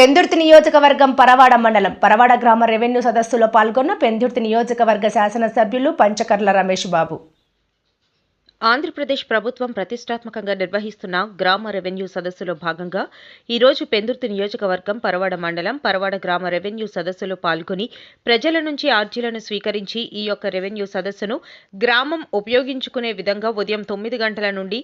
పెందుర్తి నియోజకవర్గం పరవాడ మండలం పరవాడ గ్రామ రెవెన్యూ సదస్సులో పాల్గొన్న పెందుర్తి నియోజకవర్గ శాసనసభ్యులు పంచకర్ల రమేష్ బాబు. ఆంధ్రప్రదేశ్ ప్రభుత్వం ప్రతిష్టాత్మకంగా నిర్వహిస్తున్న గ్రామ రెవెన్యూ సదస్సులో భాగంగా ఈరోజు పెందుర్తి నియోజకవర్గం పరవాడ మండలం పరవాడ గ్రామ రెవెన్యూ సదస్సులో పాల్గొని ప్రజల నుంచి అర్జీలను స్వీకరించి ఈ యొక్క రెవెన్యూ సదస్సును గ్రామం ఉపయోగించుకునే విధంగా ఉదయం 9 గంటల నుండి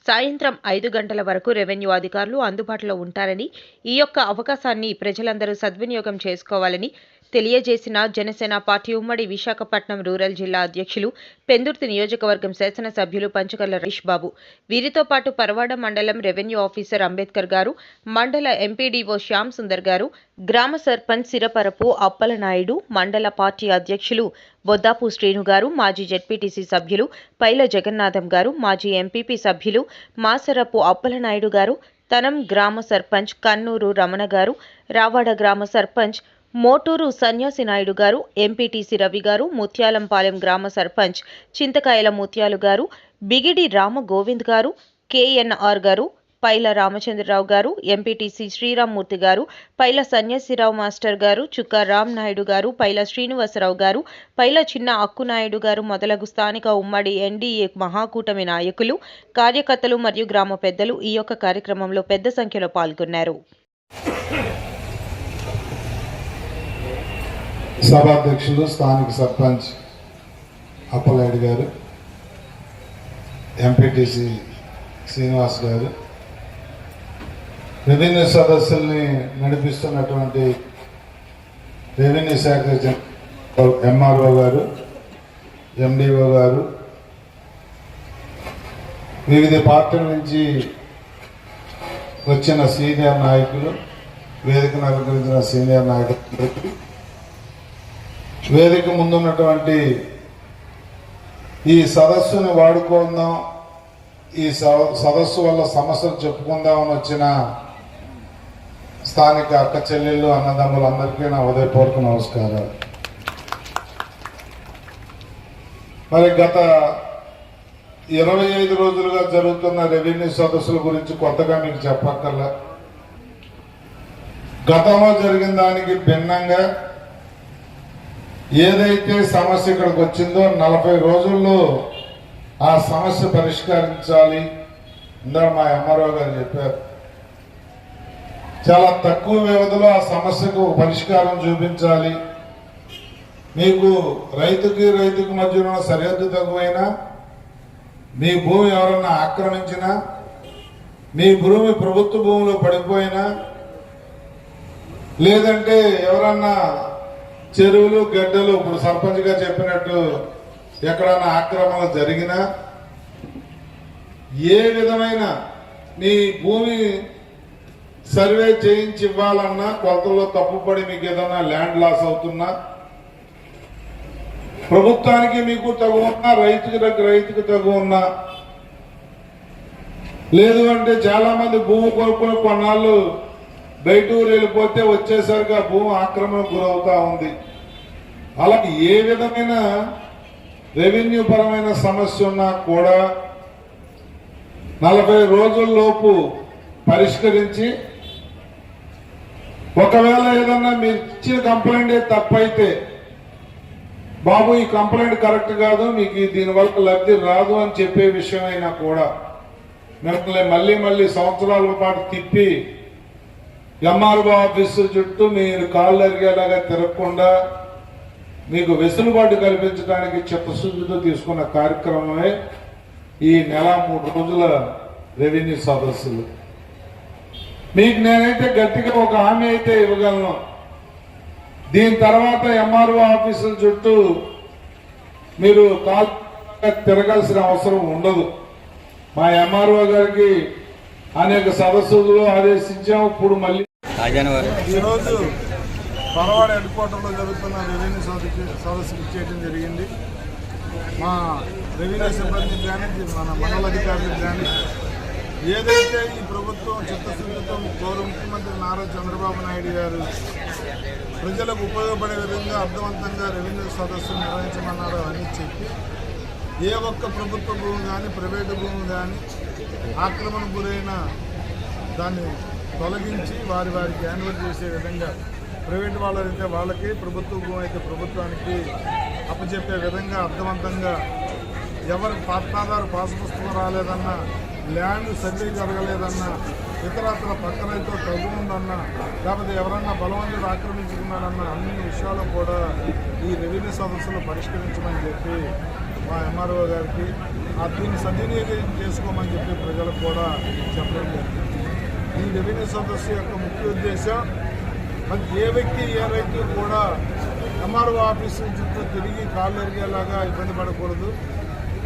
సాయంత్రం 5 గంటల వరకు రెవెన్యూ అధికారులు అందుబాటులో ఉంటారని, ఈ యొక్క అవకాశాన్ని ప్రజలందరూ సద్వినియోగం చేసుకోవాలని తెలియజేసిన జనసేన పార్టీ ఉమ్మడి విశాఖపట్నం రూరల్ జిల్లా అధ్యక్షులు పెందుర్తి నియోజకవర్గం శాసనసభ్యులు పంచకర్ల రమేష్ బాబు. వీరితో పాటు పరవాడ మండలం రెవెన్యూ ఆఫీసర్ అంబేద్కర్ గారు, మండల ఎంపీడీఓ శ్యామ్ సుందర్ గారు, గ్రామ సర్పంచ్ సిరపరపు అప్పలనాయుడు, మండల పార్టీ అధ్యక్షులు బొద్దాపు శ్రీను గారు, మాజీ జెడ్పీటీసీ సభ్యులు పైల జగన్నాథం గారు, మాజీ ఎంపీపీ సభ్యులు మాసరపు అప్పలనాయుడు గారు, తనం గ్రామ సర్పంచ్ కన్నూరు రమణ గారు, రావాడ గ్రామ సర్పంచ్ మోటూరు సన్యాసి నాయుడు గారు, ఎంపీటీసీ రవి గారు, ముత్యాలంపాలెం గ్రామ సర్పంచ్ చింతకాయల ముత్యాలు గారు, బిగిడి రామ గోవింద్ గారు, కేఎన్ఆర్ గారు, పైల రామచంద్రరావు గారు, ఎంపీటీసీ శ్రీరామ్మూర్తి గారు, పైల సన్యాసిరావు మాస్టర్ గారు, చుక్క రామ్ నాయుడు గారు, పైల శ్రీనివాసరావు గారు, పైల చిన్న అక్కునాయుడు గారు మొదలగు స్థానిక ఉమ్మడి ఎన్డీఏ మహాకూటమి నాయకులు, కార్యకర్తలు మరియు గ్రామ పెద్దలు ఈ యొక్క కార్యక్రమంలో పెద్ద సంఖ్యలో పాల్గొన్నారు. సభాధ్యక్షులు స్థానిక సర్పంచ్ అప్పలనాయుడు గారు, ఎంపీటీసీ శ్రీనివాస్ గారు, రెవెన్యూ సదస్సుల్ని నడిపిస్తున్నటువంటి రెవెన్యూ శాఖ ఎంఆర్ఓ గారు, ఎండిఓ గారు, వివిధ పార్టీల నుంచి వచ్చిన సీనియర్ నాయకులు, వేదికను అలంకరించిన సీనియర్ నాయకులు, వేదిక ముందున్నటువంటి ఈ సదస్సును వాడుకుందాం, ఈ సదస్సు వల్ల సమస్యలు చెప్పుకుందామని వచ్చిన స్థానిక అక్క చెల్లెళ్ళు, అన్నదమ్ములందరికీ నా ఉదయపూర్వక నమస్కారాలు. మరి గత 25 రోజులుగా జరుగుతున్న రెవెన్యూ సదస్సుల గురించి కొత్తగా మీకు చెప్పక్కర్లా. గతంలో జరిగిన దానికి భిన్నంగా ఏదైతే సమస్య ఇక్కడికి వచ్చిందో 40 రోజుల్లో ఆ సమస్య పరిష్కరించాలి. ఇందాక మా ఎంఆర్ఓ గారు చెప్పారు, చాలా తక్కువ వ్యవధిలో ఆ సమస్యకు పరిష్కారం చూపించాలి. మీకు రైతుకి మధ్య ఉన్న సరిహద్దు తక్కువైనా, మీ భూమి ఎవరన్నా ఆక్రమించినా, మీ భూమి ప్రభుత్వ భూమిలో పడిపోయినా, లేదంటే ఎవరన్నా చెరువులు గడ్డలు ఇప్పుడు సర్పంచ్గా చెప్పినట్టు ఎక్కడన్నా ఆక్రమణ జరిగినా, ఏ విధమైన మీ భూమి సర్వే చేయించి ఇవ్వాలన్నా, కొలతల్లో తప్పుపడి మీకు ఏదైనా ల్యాండ్ లాస్ అవుతున్నా, ప్రభుత్వానికి మీకు తగు ఉన్నా, రైతుకి తగు ఉన్నా, లేదు అంటే చాలా మంది భూమి కొనుక్కుని కొన్నాళ్ళు బయట ఊరు వెళ్ళిపోతే వచ్చేసరికి ఆ భూమి ఆక్రమణకు గురవుతా ఉంది. అలాగే ఏ విధమైన రెవెన్యూ పరమైన సమస్య ఉన్నా కూడా 40 రోజుల్లోపు పరిష్కరించి, ఒకవేళ ఏదన్నా మీరు ఇచ్చిన కంప్లైంట్ తప్పైతే, బాబు ఈ కంప్లైంట్ కరెక్ట్ కాదు, మీకు దీనివల్ల లబ్ధి రాదు అని చెప్పే విషయమైనా కూడా మిమ్మల్ని మళ్ళీ సంవత్సరాల పాటు తిప్పి ఎంఆర్ఓ ఆఫీసు చుట్టూ మీరు కాళ్ళు అరిగేలాగా తిరగకుండా మీకు వెసులుబాటు కల్పించడానికి చిత్తశుద్ధితో తీసుకున్న కార్యక్రమమే ఈ నెల 3 రోజుల రెవెన్యూ సదస్సులు. మీకు నేనైతే గట్టిగా ఒక హామీ అయితే ఇవ్వగలను, దీని తర్వాత ఎంఆర్ఓ ఆఫీసుల చుట్టూ మీరు కాళ్ళు తిరగాల్సిన అవసరం ఉండదు. మా ఎంఆర్ఓ గారికి అనేక సదస్సులు ఆదేశించాం. ఇప్పుడు మళ్ళీ ఈరోజు పరవాడ హెడ్ క్వార్టర్లో జరుగుతున్న రెవెన్యూ సదస్సుకు ఇచ్చేయడం జరిగింది. మా రెవెన్యూ సిబ్బందికి కానీ, మన మండల అధికారులకు కానీ, ఏదైతే ఈ ప్రభుత్వం చిత్తశుద్ధితో గౌరవ ముఖ్యమంత్రి నారా చంద్రబాబు నాయుడు గారు ప్రజలకు ఉపయోగపడే విధంగా అర్థవంతంగా రెవెన్యూ సదస్సులు నిర్వహించమన్నారో అని చెప్పి, ఏ ఒక్క ప్రభుత్వ భూమి కానీ, ప్రైవేటు భూమి కానీ ఆక్రమణ గురైన దాన్ని తొలగించి వారికి యాన్యువల్ చేసే విధంగా, ప్రైవేట్ వాళ్ళైతే వాళ్ళకి, ప్రభుత్వం అయితే ప్రభుత్వానికి అప్పచెప్పే విధంగా అర్థవంతంగా ఎవరికి పట్టాదారు పాస్ పుస్తకం రాలేదన్నా, ల్యాండ్ సర్వే జరగలేదన్నా, ఇతరత్ర పక్కనైతే తగ్గు ఉందన్నా, లేకపోతే ఎవరన్నా బలవంతుడు ఆక్రమించుకున్నాడన్నా అన్ని విషయాలు కూడా ఈ రెవెన్యూ సదస్సులు పరిష్కరించమని చెప్పి మా ఎంఆర్ఓ గారికి దీన్ని సద్వినియోగం చేసుకోమని చెప్పి ప్రజలకు కూడా చెప్పడం జరిగింది. ఈ రెవెన్యూ సదస్సు యొక్క ముఖ్య ఉద్దేశం మరి ఏ వ్యక్తి ఏ రైతు కూడా ఎంఆర్ఓ ఆఫీసు చుట్టూ తిరిగి కాళ్ళు ఎరిగేలాగా ఇబ్బంది పడకూడదు.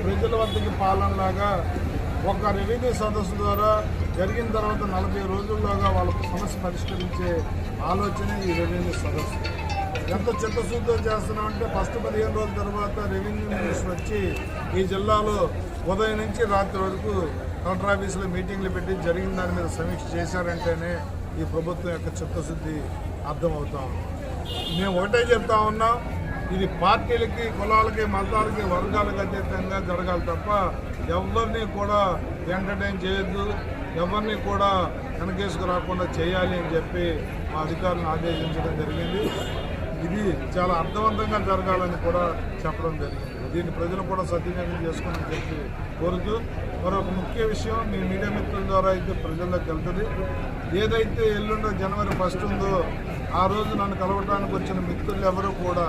ప్రజల వద్దకి పాలనలాగా ఒక రెవెన్యూ సదస్సు ద్వారా జరిగిన తర్వాత 40 రోజుల్లోగా వాళ్ళ సమస్య పరిష్కరించే ఆలోచనే ఈ రెవెన్యూ సదస్సు. ఎంత చిత్తశుద్ధితో చేస్తున్నామంటే ఫస్ట్ 15 రోజుల తర్వాత రెవెన్యూ మినిస్టర్ వచ్చి ఈ జిల్లాలో ఉదయం నుంచి రాత్రి వరకు కలెక్టర్ ఆఫీసులో మీటింగ్లు పెట్టి జరిగిన దాని మీద సమీక్ష చేశారంటేనే ఈ ప్రభుత్వం యొక్క చిత్తశుద్ధి అర్థమవుతా ఉంది. మేము ఒకటే చెప్తా ఉన్నాం, ఇది పార్టీలకి, కులాలకి, మతాలకి, వర్గాలకు అతీతంగా జరగాలి తప్ప ఎవరిని కూడా ఎంటర్టైన్ చేయొద్దు, ఎవరిని కూడా వెనకేసుకు రాకుండా చేయాలి అని చెప్పి మా అధికారులను ఆదేశించడం జరిగింది. ఇది చాలా అర్థవంతంగా జరగాలని కూడా చెప్పడం జరిగింది. దీన్ని ప్రజలు కూడా సద్వినియోగం చేసుకోమని చెప్పి కోరుతూ, మరొక ముఖ్య విషయం మీ మీడియా మిత్రుల ద్వారా అయితే ప్రజల్లోకి వెళ్తుంది. ఏదైతే ఎల్లుండో జనవరి 1 ఉందో ఆ రోజు నన్ను కలవడానికి వచ్చిన మిత్రులు ఎవరు కూడా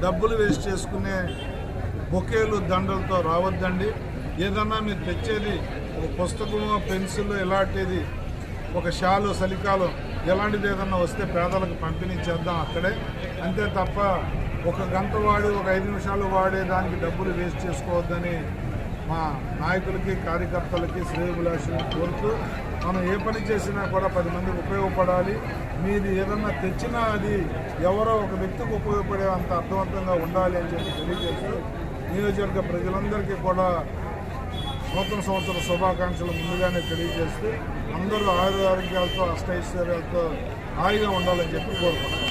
డబ్బులు వేస్ట్ చేసుకునే బొకేలు, దండలతో రావద్దండి. ఏదన్నా మీరు తెచ్చేది ఒక పుస్తకము, పెన్సిల్, ఇలాంటిది ఒక షాలు, చలికాలం ఎలాంటిది ఏదన్నా వస్తే పేదలకు పంపిణీ చేద్దాం అక్కడే, అంతే తప్ప ఒక గంట వాడి ఒక 5 నిమిషాలు వాడే దానికి డబ్బులు వేస్ట్ చేసుకోవద్దని మా నాయకులకి, కార్యకర్తలకి, శ్రేయోభిలాషులను కోరుతూ, మనం ఏ పని చేసినా కూడా 10 మందికి ఉపయోగపడాలి. మీరు ఏదన్నా తెచ్చినా అది ఎవరో ఒక వ్యక్తికి ఉపయోగపడే అంత అర్థవంతంగా ఉండాలి అని చెప్పి తెలియజేస్తూ, నియోజకవర్గ ప్రజలందరికీ కూడా నూతన సంవత్సర శుభాకాంక్షలు ముందుగానే తెలియజేస్తూ అందరూ ఆరోగ్యాలతో, అష్టైశ్వర్యాలతో హాయిగా ఉండాలని చెప్పి కోరుకుంటున్నాను.